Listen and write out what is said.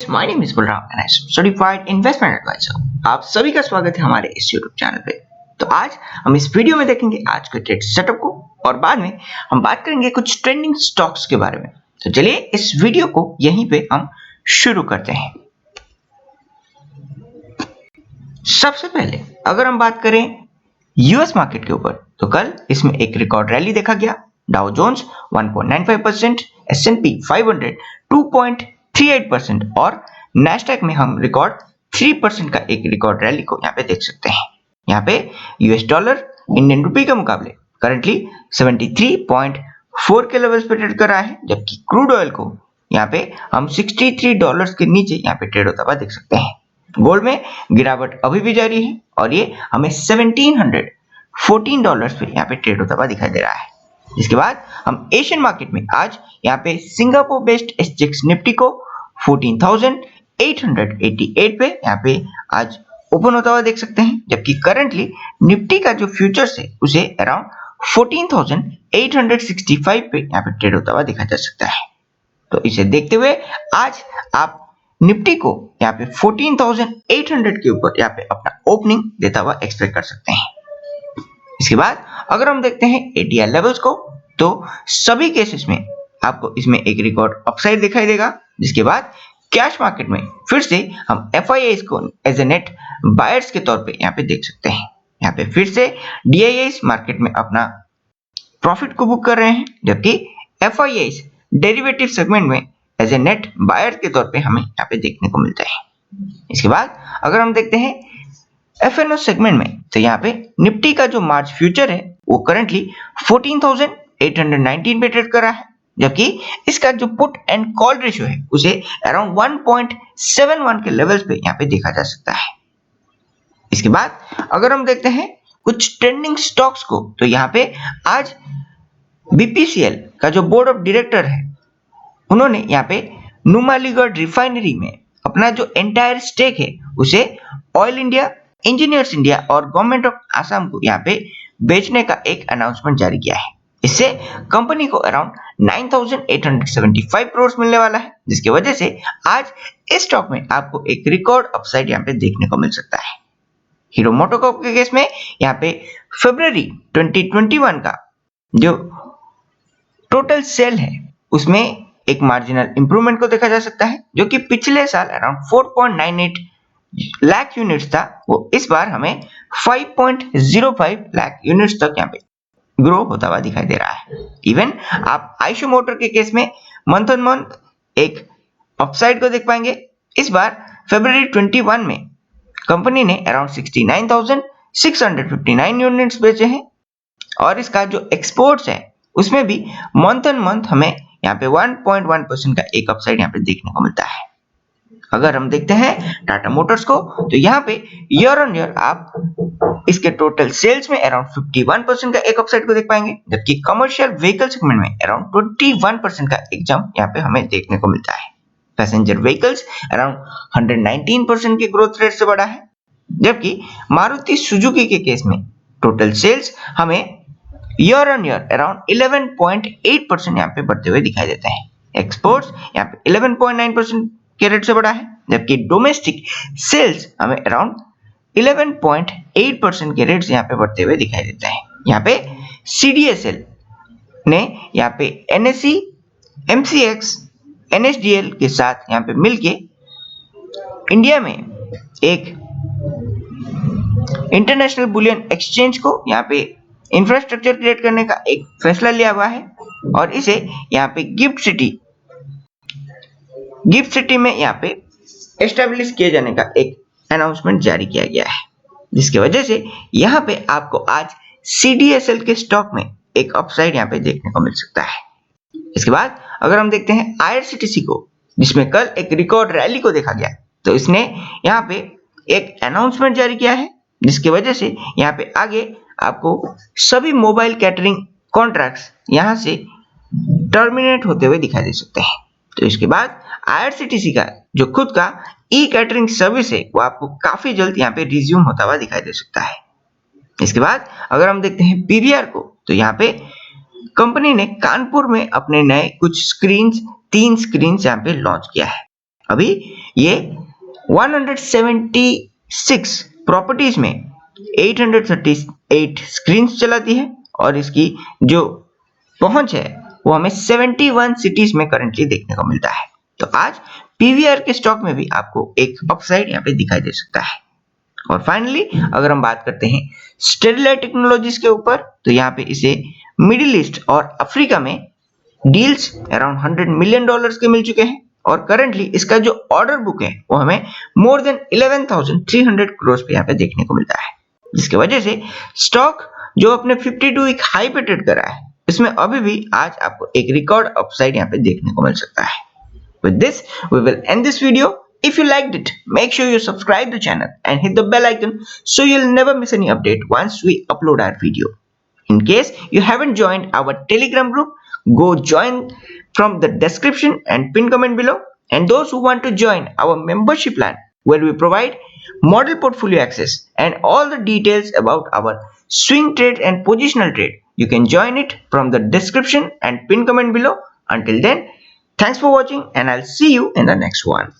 My name is Balram and I am certified investment adviser. आप सभी का स्वागत है हमारे इस YouTube चैनल पे। तो आज हम इस वीडियो में देखेंगे आज के ट्रेड सेटअप को और बाद में हम बात करेंगे कुछ ट्रेंडिंग स्टॉक्स के बारे में। तो चलिए इस वीडियो को यहीं पे हम शुरू करते हैं। सबसे पहले अगर हम बात करें यूएस मार्केट के ऊपर, तो कल इसमें एक रिकॉर्ड रैली देखा गया। डाउ जोन्स 1.95%, S&P 500 2.38% और नैस्डैक में हम रिकॉर्ड 3% का एक रिकॉर्ड रैली को यहाँ पे देख सकते हैं। यहाँ पे यूएस डॉलर इंडियन रुपी के मुकाबले करंटली 73.4 के लेवल्स पे ट्रेड कर रहा है, जबकि क्रूड ऑयल को यहाँ पे हम $63 के नीचे यहाँ पे ट्रेड होता हुआ देख सकते हैं। गोल्ड में गिरावट अभी भी जारी है और ये हमें $1714 पे यहाँ पे ट्रेड होता हुआ दिखाई दे रहा है। इसके बाद हम एशियन मार्केट में आज यहाँ पे सिंगापुर बेस्ड SGX निफ्टी को 14,888 पे यहाँ पे आज ओपन होता हुआ देख सकते हैं, जबकि करंटली निफ्टी का जो फ्यूचर्स है उसे अराउंड 14,865 पे यहाँ पे ट्रेड होता हुआ देखा जा सकता है। तो इसे देखते हुए आज आप निफ्टी को यहाँ पे 14,800 के ऊपर यहाँ पे अपना ओपनिंग देता हुआ एक्सपेक्ट कर सकते हैं। इसके बाद अगर हम देखते हैं ATR लेवल्स को, तो सभी केसेस में आपको इसमें एक रिकॉर्ड अपसाइड दिखाई देगा। जिसके बाद कैश मार्केट में फिर से हम FIIs को एज ए नेट बायर्स के तौर पे यहाँ पे देख सकते हैं। यहाँ पे फिर से DIIs मार्केट में अपना प्रॉफिट को बुक कर रहे हैं, जबकि FIIs डेरिवेटिव सेगमेंट में एज ए नेट बायर के तौर पे हमें यहाँ पे देखने को मिलता है। इसके बाद अगर हम देखते हैं FNO सेगमेंट में, तो यहाँ पे निफ्टी का जो मार्च फ्यूचर है वो करंटली 14,819 पे ट्रेड कर रहा है, जबकि इसका जो पुट एंड कॉल रेशियो है उसे अराउंड 1.71 के लेवल्स पे यहाँ पे देखा जा सकता है। इसके बाद अगर हम देखते हैं कुछ ट्रेंडिंग स्टॉक्स को, तो यहाँ पे आज BPCL का जो बोर्ड ऑफ डायरेक्टर है उन्होंने यहाँ पे नुमालीगढ़ रिफाइनरी में अपना जो एंटायर स्टेक है उसे ऑयल इंडिया, इंजीनियर्स इंडिया और गवर्नमेंट ऑफ आसाम को यहाँ पे बेचने का एक अनाउंसमेंट जारी किया है। इससे कंपनी को अराउंड 9,875 करोड़ मिलने वाला है, जिसकी वजह से आज इस स्टॉक में आपको एक रिकॉर्ड अपसाइड यहाँ पे देखने को मिल सकता है। हीरो मोटोकॉर्प के केस में यहाँ पे फरवरी 2021 का जो टोटल सेल है उसमें एक मार्जिनल इंप्रूवमेंट को देखा जा सकता है, जो कि पिछले साल अराउंड 4.98 लाख यूनिट्स था, वो इस बार हमें 5.05 लाख यूनिट्स तक यहाँ पे ग्रो होता हुआ दिखाई दे रहा है। इवन आप आइशो मोटर के केस में मंथ ऑन मंथ एक अपसाइड को देख पाएंगे। इस बार फरवरी 21 में कंपनी ने अराउंड 69,659 यूनिट्स बेचे हैं और इसका जो एक्सपोर्ट्स है उसमें भी मंथ ऑन मंथ हमें यहाँ पे 1.1% का एक अपसाइड यहाँ पे देखने को मिलता है। अगर हम देखते हैं टाटा मोटर्स को, तो यहाँ पे ईयर ऑन ईयर आप इसके टोटल सेल्स में अराउंड 51% का एक अपसाइड को देख पाएंगे, जबकि कमर्शियल व्हीकल सेगमेंट में अराउंड 21% का एक जंप यहाँ पे हमें देखने को मिलता है। पैसेंजर व्हीकल्स अराउंड 119% के ग्रोथ रेट से बढ़ा है, जबकि मारुति सुजुकी के केस में टोटल सेल्स हमें ईयर ऑन ईयर अराउंड 11.8% यहाँ पे बढ़ते हुए दिखाई देते हैं। एक्सपोर्ट्स यहाँ पे 11.9% के रेट से बढ़ा है, जबकि डोमेस्टिक सेल्स हमें अराउंड 11.8% के रेट से यहाँ पे बढ़ते हुए दिखाई देते हैं। यहाँ पे CDSL ने यहाँ पे NSE, MCX, NSDL के साथ यहाँ पे मिलके इंडिया में एक इंटरनेशनल बुलियन एक्सचेंज को यहाँ पे इंफ्रास्ट्रक्चर क्रिएट करने का एक फैसला लिया हुआ है और इसे यहाँ पे गिफ्ट सिटी में यहाँ पे एस्टेब्लिश किए जाने का एक अनाउंसमेंट जारी किया गया है, जिसकी वजह से यहाँ पे आपको आज CDSL के स्टॉक में एक अपसाइड यहाँ पे देखने को मिल सकता है। इसके बाद अगर हम देखते हैं IRCTC को, जिसमें कल एक रिकॉर्ड रैली को देखा गया, तो इसने यहाँ पे एक अनाउंसमेंट जारी किया है, जिसकी वजह से यहाँ पे आगे आपको सभी मोबाइल कैटरिंग कॉन्ट्रैक्ट्स यहाँ से टर्मिनेट होते हुए दिखाई दे सकते हैं। तो इसके बाद IRCTC का जो खुद का कैटरिंग सर्विस है वो आपको काफी जल्द यहाँ पे रिज्यूम होता हुआ दिखाई दे सकता है। इसके बाद अगर हम देखते हैं PVR को, तो यहाँ पे कंपनी ने कानपुर में अपने नए कुछ स्क्रीन्स 3 स्क्रीन्स यहाँ पे लॉन्च किया है अभी ये 176 प्रॉपर्टीज में 838 स्क्रीन्स चलाती है और इसकी जो पहुंच है वो हमें 71 सिटीज में करंटली देखने को मिलता है। तो आज पीवीआर के स्टॉक में भी आपको एक अपसाइड यहाँ पे दिखाई दे सकता है। और फाइनली अगर हम बात करते हैं स्टेरिलाइट टेक्नोलॉजीज के ऊपर, तो यहाँ पे इसे मिडिल ईस्ट और अफ्रीका में डील्स अराउंड $100 मिलियन के मिल चुके हैं और करंटली इसका जो ऑर्डर बुक है वो हमें मोर देन 11,300 करोड़ पे यहाँ पे देखने को मिलता है, जिसकी वजह से स्टॉक जो अपने 52 वीक हाई पे ट्रेड कर रहा है इसमें अभी भी आज आपको एक रिकॉर्ड अपसाइड यहाँ पे देखने को मिल सकता है। With this, we will end this video. If you liked it, make sure you subscribe the channel and hit the bell icon so you'll never miss any update once we upload our video. In case you haven't joined our Telegram group, go join from the description and pin comment below. And those who want to join our membership plan, where we provide model portfolio access and all the details about our swing trade and positional trade, you can join it from the description and pin comment below. Until then, thanks for watching and I'll see you in the next one.